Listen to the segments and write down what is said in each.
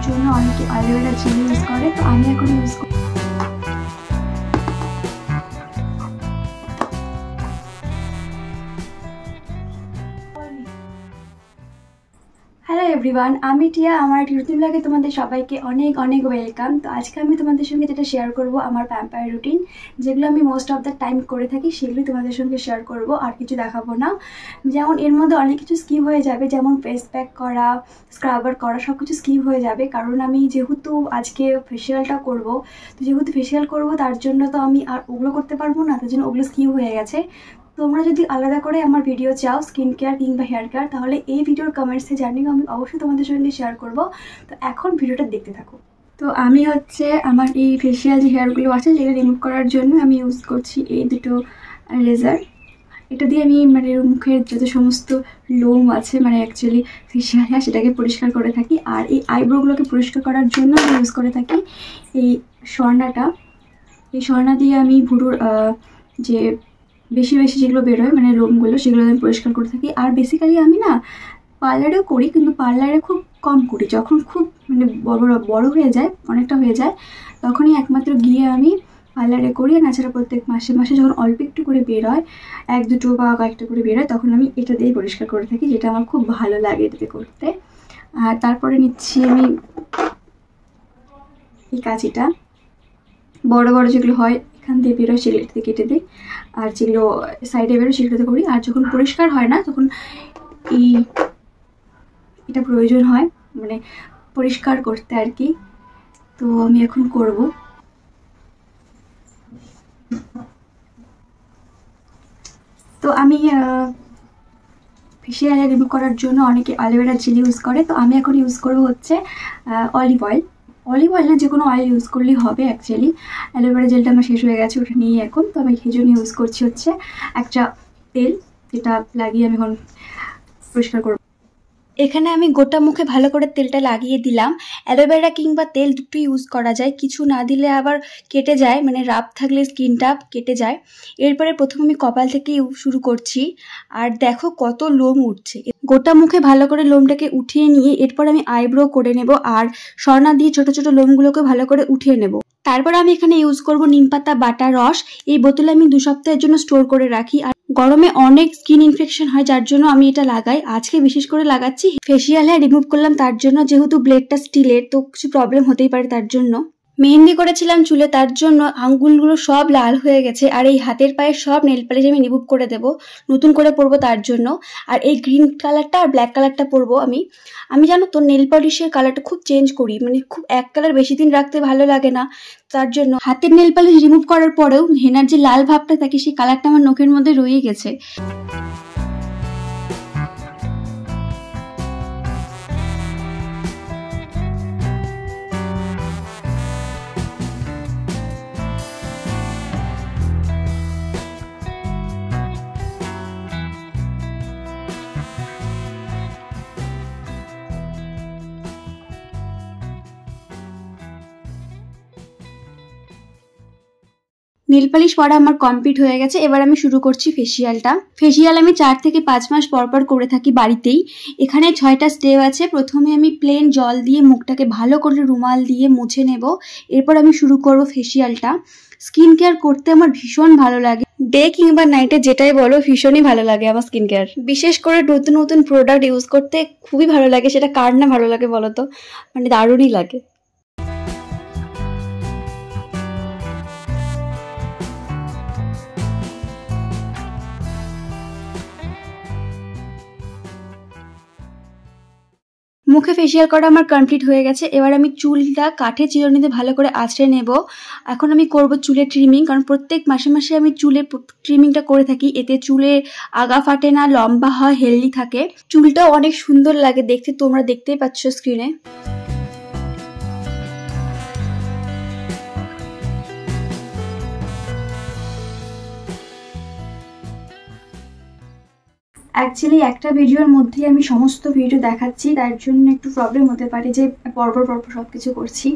জন্য অনেকে aloe vera gel use করে, তো আমি এখন ইউজ করি। হ্যালো এভরিওয়ান, আমি টিয়া। আমার রুটিন ব্লগে তোমাদের সবাইকে অনেক অনেক ওয়েলকাম। তো আজকে আমি তোমাদের সঙ্গে যেটা শেয়ার করব আমার প্যাম্পায়ার রুটিন, যেগুলো আমি মোস্ট অফ দ্য টাইম করে থাকি সেগুলোই তোমাদের সঙ্গে শেয়ার করব, আর কিছু দেখাবো না। যেমন এর মধ্যে অনেক কিছু স্কিপ হয়ে যাবে, যেমন ফেস প্যাক করা, স্ক্রাবার করা, সব কিছু স্কিপ হয়ে যাবে, কারণ আমি যেহেতু আজকে ফেসিয়ালটা করব, তো যেহেতু ফেসিয়াল করব তার জন্য তো আমি আর ওগুলো করতে পারবো না, তার জন্য ওগুলো স্কিপ হয়ে গেছে। তোমরা যদি আলাদা করে আমার ভিডিও চাও স্কিন কেয়ার কিংবা হেয়ার কেয়ার, তাহলে এই ভিডিওর কমেন্টসে জানিও, আমি অবশ্যই তোমাদের সঙ্গে শেয়ার করব। তো এখন ভিডিওটা দেখতে থাকো। তো আমি আমার এই ফেসিয়াল যে হেয়ারগুলো আছে সেটা রিমুভ করার জন্য আমি ইউজ করছি এই দুটো রেজার। এটা দিয়ে আমি মুখের যত সমস্ত লোম আছে, অ্যাকচুয়ালি ফেসিয়াল হেয়ার, সেটাকে পরিষ্কার করে থাকি। আর এই আইব্রোগুলোকে পরিষ্কার করার জন্য আমি ইউজ করে থাকি এই সর্নাটা। এই সর্না দিয়ে আমি ভুরুর যে বেশি বেশি যেগুলো বেরোয় লোমগুলো, সেগুলো আমি পরিষ্কার করে থাকি। আর বেসিক্যালি আমি না পার্লারেও করি, কিন্তু পার্লারে খুব কম করি। যখন খুব বড় হয়ে যায়, অনেকটা হয়ে যায়, তখনই একমাত্র গিয়ে আমি পার্লারে করি। আর তাছাড়া প্রত্যেক মাসে মাসে যখন অল্প একটু করে বের হয়, এক দুটো বা কয়েকটা করে বের হয়, তখন আমি এটা দিয়ে পরিষ্কার করে থাকি, যেটা আমার খুব ভালো লাগে এটাতে করতে। আর তারপরে নিচ্ছি আমি এই কাঁচিটা, বড় বড় যেগুলো হয় এখান দিয়ে বেরোয় সেগুলোতে কেটে দিই, আর যেগুলো সাইডে বেরোয় সেগুলোতে করি। আর যখন পরিষ্কার হয় না, তখন এটা প্রয়োজন হয় পরিষ্কার করতে আর কি। তো আমি এখন করব। তো আমি ফেসিয়াল রিমুভ করার জন্য অনেকে অ্যালোভেরা জেল ইউজ করে, তো আমি এখন ইউজ করব অলিভ অয়েল। অলিভ অয়েল না, যে কোনো অয়েল ইউজ করলেই হবে। অ্যাকচুয়ালি অ্যালোভেরা জেলটা আমার শেষ হয়ে গেছে, ওটা নিয়ে এখন তো আমি সেই জন্য ইউজ করছি একটা তেল, যেটা লাগিয়ে আমি এখন পরিষ্কার করব। এখানে আমি গোটা মুখে ভালো করে তেলটা লাগিয়ে দিলাম। অ্যালোভেরা কিংবা তেল দুটো ইউজ করা যায়, কিছু না দিলে আবার কেটে যায়, রাফ থাকলে স্কিনটা কেটে যায়। এরপরে প্রথমে আমি কপাল থেকে শুরু করছি। আর দেখো কত লোম উঠছে। গোটা মুখে ভালো করে লোমটাকে উঠিয়ে নিয়ে এরপর আমি আইব্রো করে নেব, আর সর্না দিয়ে ছোট ছোট লোমগুলোকে ভালো করে উঠিয়ে নেব। তারপর আমি এখানে ইউজ করব নিমপাতা বাটা রস। এই বোতলে আমি 2 সপ্তাহের জন্য স্টোর করে রাখি। আর গরমে অনেক স্কিন ইনফেকশন হয়, যার জন্য আমি এটা লাগাই। আজকে বিশেষ করে লাগাচ্ছি। ফেসিয়াল হেয়ার রিমুভ করলাম তার জন্য, যেহেতু ব্লেডটা স্টিলের, তো কিছু প্রবলেম হতেই পারে তার জন্য। মেহেন্দি করেছিলাম চুলে, তার জন্য আঙ্গুলগুলো সব লাল হয়ে গেছে। আর এই হাতের পায়ে সব নেল পালিশ আমি রিমুভ করে দেবো, নতুন করে পরবো তার জন্য। আর এই গ্রিন কালারটা আর ব্ল্যাক কালারটা পরবো আমি জানো তো নেল পলিশের কালারটা খুব চেঞ্জ করি, খুব এক কালার বেশি দিন রাখতে ভালো লাগে না। তার জন্য হাতের নেল পালিশ রিমুভ করার পরেও হেনার যে লাল ভাবটা থাকে, সেই কালারটা আমার নখের মধ্যে রয়ে গেছে। নীল পালিশ পরা আমার কমপ্লিট হয়ে গেছে। এবার আমি শুরু করছি ফেসিয়ালটা। ফেসিয়াল আমি 4 থেকে 5 মাস পর পর করে থাকি বাড়িতেই। এখানে 6টা স্টেপ আছে। প্রথমে আমি প্লেন জল দিয়ে মুখটাকে ভালো করে রুমাল দিয়ে মুছে নেব। এরপর আমি শুরু করব ফেসিয়ালটা। স্কিন কেয়ার করতে আমার ভীষণ ভালো লাগে, ডে কিংবা নাইটে যেটাই বলো, ভীষণই ভালো লাগে আমার স্কিন কেয়ার। বিশেষ করে নতুন নতুন প্রোডাক্ট ইউজ করতে খুবই ভালো লাগে। সেটা কার না ভালো লাগে বলো তো, দারুণই লাগে। মুখে ফেসিয়াল করা আমার কমপ্লিট হয়ে গেছে। এবার আমি চুলটা কাঠে চিরুনিতে ভালো করে আঁচড়ে নেব। এখন আমি করব চুলের ট্রিমিং, কারণ প্রত্যেক মাসে মাসে আমি চুলের ট্রিমিংটা করে থাকি। এতে চুলের আগা ফাটে না, লম্বা হয়, হেলদি থাকে, চুলটাও অনেক সুন্দর লাগে দেখতে। তোমরা দেখতেই পাচ্ছ স্ক্রিনে। অ্যাকচুয়ালি একটা ভিডিওর মধ্যেই আমি সমস্ত ভিডিও দেখাচ্ছি, তার জন্য একটু প্রবলেম হতে পারে যে পরপর সব কিছু করছি,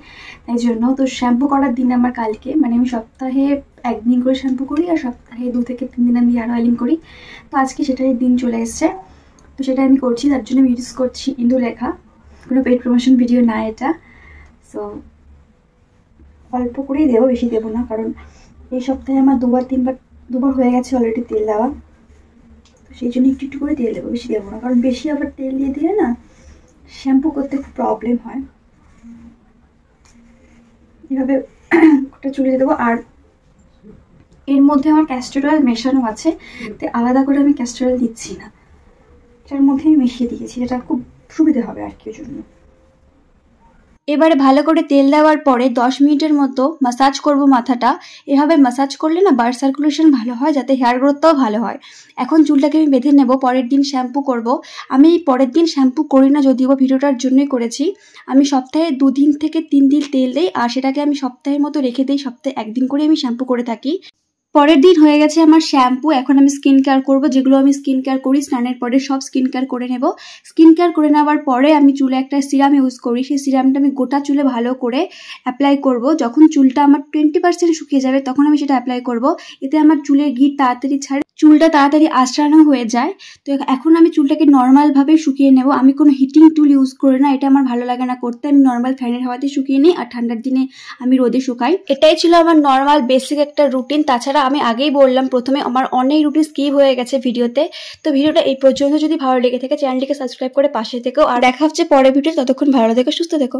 তাই জন্য। তো শ্যাম্পু করার দিন আমার কালকে, আমি সপ্তাহে 1 দিন করে শ্যাম্পু করি, আর সপ্তাহে 2 থেকে 3 দিন আমি হেয়ার অয়েলিং করি। তো আজকে সেটারই দিন চলে এসছে, তো সেটা আমি করছি। তার জন্য আমি ইউজ করছি ইন্দুলেখা, কোনো পেড প্রমোশন ভিডিও না এটা। সো অল্প করেই দেবো, বেশি দেবো না, কারণ এই সপ্তাহে আমার দুবার হয়ে গেছে অলরেডি তেল দেওয়া। তো সেই জন্য একটু একটু করে তেল দেবো, বেশি দেবো না, কারণ বেশি আবার তেল দিয়ে দিলে না শ্যাম্পু করতে খুব প্রবলেম হয়। এভাবে ওটা চুলে দেবো। আর এর মধ্যে আমার ক্যাস্টর অয়েল মেশানো আছে, তো আলাদা করে আমি ক্যাস্টর অয়েল দিচ্ছি না, এটার মধ্যে আমি মিশিয়ে দিয়েছি, যেটা খুব সুবিধা হবে আর কি জন্য। এবারে ভালো করে তেল দেওয়ার পরে 10 মিনিটের মতো ম্যাসাজ করব মাথাটা। এভাবে ম্যাসাজ করলে না ব্লাড সার্কুলেশন ভালো হয়, যাতে হেয়ার গ্রোথটাও ভালো হয়। এখন চুলটাকে আমি বেঁধে নেব, পরের দিন শ্যাম্পু করব। আমি পরের দিন শ্যাম্পু করি না, যদিও ভিডিওটার জন্যই করেছি। আমি সপ্তাহে 2 দিন থেকে 3 দিন তেল দিই, আর সেটাকে আমি সপ্তাহের মতো রেখে দিই, সপ্তাহে 1 দিন করে আমি শ্যাম্পু করে থাকি। পরের দিন হয়ে গেছে আমার শ্যাম্পু। এখন আমি স্কিন কেয়ার করবো, যেগুলো আমি স্কিন কেয়ার করি স্নানের পরে সব স্কিন কেয়ার করে নেব। স্কিন কেয়ার করে নেওয়ার পরে আমি চুলে একটা সিরাম ইউজ করি, সেই সিরামটা আমি গোটা চুলে ভালো করে অ্যাপ্লাই করব। যখন চুলটা আমার 20% শুকিয়ে যাবে তখন আমি সেটা অ্যাপ্লাই করব। এতে আমার চুলের গিট তাড়াতাড়ি ছাড়ে, চুলটা তাড়াতাড়ি আঁচড়ানো হয়ে যায়। তো এখন আমি চুলটাকে নর্মালভাবে শুকিয়ে নেব। আমি কোনো হিটিং টুল ইউজ করি না, এটা আমার ভালো লাগে না করতে। আমি নর্মাল ফ্যানের হাওয়াতে শুকিয়ে নিই, আর ঠান্ডার দিনে আমি রোদে শুকাই। এটাই ছিল আমার নর্মাল বেসিক একটা রুটিন। তাছাড়া আমি আগেই বললাম প্রথমে আমার অনেক রুটিন স্কিপ হয়ে গেছে ভিডিওতে। তো ভিডিওটা এই পর্যন্ত, যদি ভালো লেগে থাকে চ্যানেলটিকে সাবস্ক্রাইব করে পাশে থেকো, আর দেখা হচ্ছে পরের ভিডিও। ততক্ষণ ভালো থেকো, সুস্থ থেকো।